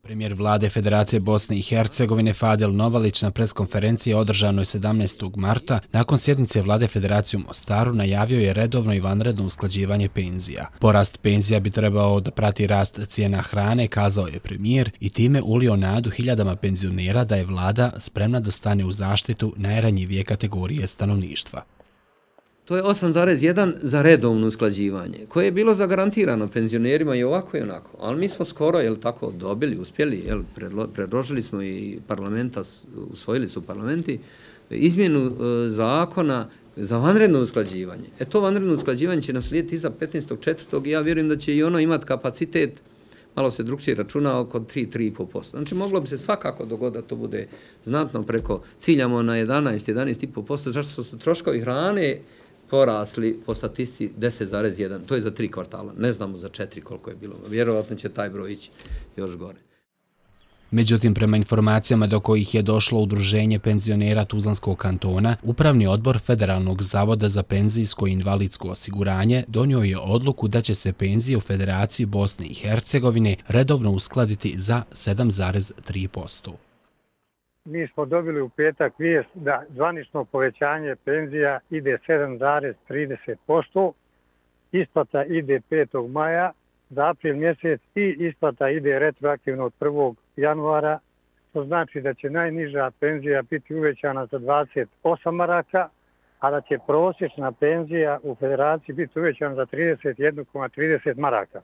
Premijer vlade Federacije Bosne i Hercegovine Fadil Novalić na preskonferenciji održanoj 17. marta nakon sjednice vlade Federacije u Mostaru najavio je redovno i vanredno usklađivanje penzija. Porast penzija bi trebao da prati rast cijena hrane, kazao je premijer i time ulio nadu hiljadama penzionera da je vlada spremna da stane u zaštitu najranjivije kategorije stanovništva. To je 8,1 za redovno usklađivanje, koje je bilo zagarantirano penzionerima i ovako i onako. Ali mi smo skoro, dobili, uspjeli, predložili smo i parlamenta, usvojili su parlamenti, izmjenu zakona za vanredno usklađivanje. To vanredno usklađivanje će naslijediti iza 15.4. i ja vjerujem da će i ono imati kapacitet, malo se drugčije računa, oko 3-3,5%. Znači, moglo bi se svakako dogoditi da to bude znatno preko, ciljamo na 11,5%, zašto su troškovi hrane porasli po statistici 10,1, to je za 3 kvartala. Ne znamo za 4 koliko je bilo. Vjerovatno će taj broj ići još gore. Međutim, prema informacijama do kojih je došlo Udruženje penzionera Tuzlanskog kantona, Upravni odbor Federalnog zavoda za penzijsko i invalidsko osiguranje donio je odluku da će se penzije u Federaciji Bosne i Hercegovine redovno uskladiti za 7,3%. Mi smo dobili u petak vijest da zvanično povećanje penzija ide 7,30%, isplata ide 5. maja za april mjesec i isplata ide retroaktivno od 1. januara, što znači da će najniža penzija biti uvećana za 28 maraka, a da će prosječna penzija u Federaciji biti uvećana za 31,30 maraka.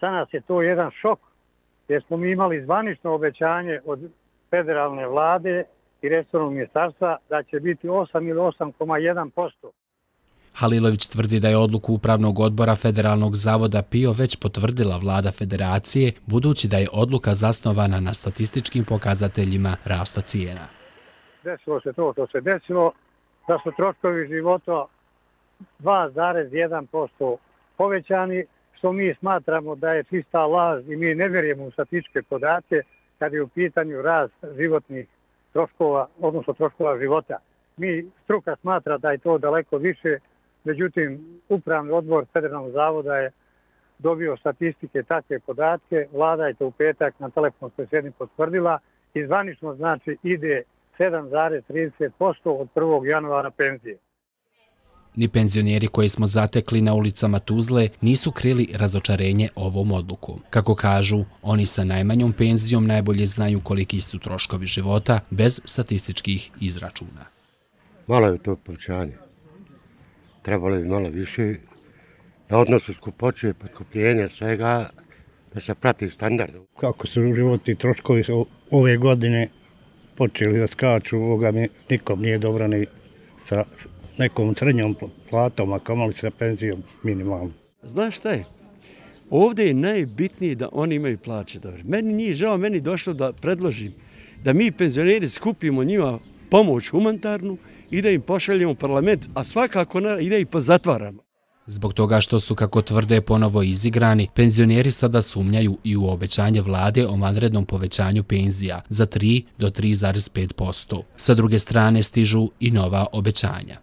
Za nas je to jedan šok, jer smo mi imali zvanično obećanje od federalne vlade i resornog ministarstva da će biti 8 ili 8,1%. Halilović tvrdi da je odluku Upravnog odbora Federalnog zavoda PIO već potvrdila vlada Federacije, budući da je odluka zasnovana na statističkim pokazateljima rasta cijena. Desilo se to što se desilo, da su troškovi života 2,1% povećani, što mi smatramo da je čista laž i mi ne vjerujemo u statističke podatke kad je u pitanju rast životnih troškova, odnosno troškova života. Struka smatra da je to daleko više, međutim, Upravni odbor Federalnog zavoda je dobio statistike, takve podatke, vlada je to u petak na telefonskoj sjednici potvrdila i zvanično znači ide 7,30% od 1. januara penzije. Ni penzioneri koji smo zatekli na ulicama Tuzle nisu krili razočarenje ovom odlukom. Kako kažu, oni sa najmanjom penzijom najbolje znaju koliki su troškovi života bez statističkih izračuna. Malo je to povećanje. Trebalo bi malo više na odnosu skupoće, potkupljenja svega, da se prati standard. Kako su životni troškovi ove godine počeli da skaču, nikom nije dobro ni sa nekom srednjom platom, a kamoli sa penzijom minimalno. Znaš šta je? Ovdje je najbitnije da oni imaju plaće dobre. Meni nije žao, meni došlo da predložim da mi penzioneri skupimo njima pomoć humanitarnu i da im pošaljemo u parlament, a svakako i da ih pozatvaramo. Zbog toga što su, kako tvrde, ponovo izigrani, penzioneri sada sumnjaju i u obećanje vlade o vanrednom povećanju penzija za 3 do 3,5%. Sa druge strane stižu i nova obećanja.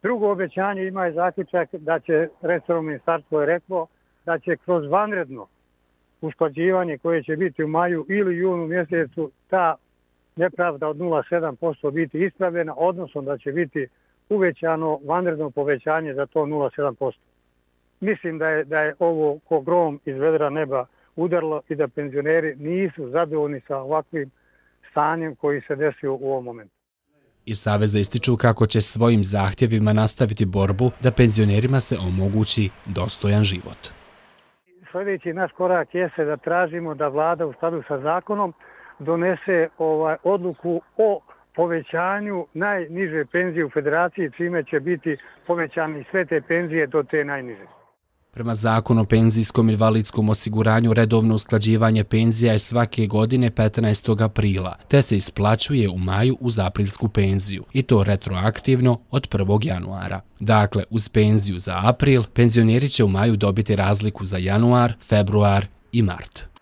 Drugo obećanje ima je zaključak da će, resorno ministarstvo je reklo, da će kroz vanredno usklađivanje koje će biti u maju ili junu mjesecu ta nepravda od 0,7% biti ispravljena, odnosno da će biti uvećano vanredno povećanje za to 0,7%. Mislim da je ovo ko grom iz vedra neba udarilo i da penzioneri nisu zadovoljni sa ovakvim stanjem koji se desio u ovom momentu. Iz Saveza ističu kako će svojim zahtjevima nastaviti borbu da penzionerima se omogući dostojan život. Sljedeći naš korak jeste da tražimo da vlada u skladu sa zakonom donese odluku o povećanju najniže penzije u Federaciji, čime će biti povećani sve te penzije do te najniže. Prema zakonu o penzijskom i invalidskom osiguranju redovno usklađivanje penzija je svake godine 15. aprila, te se isplaćuje u maju uz aprilsku penziju, i to retroaktivno od 1. januara. Dakle, uz penziju za april, penzioneri će u maju dobiti razliku za januar, februar i mart.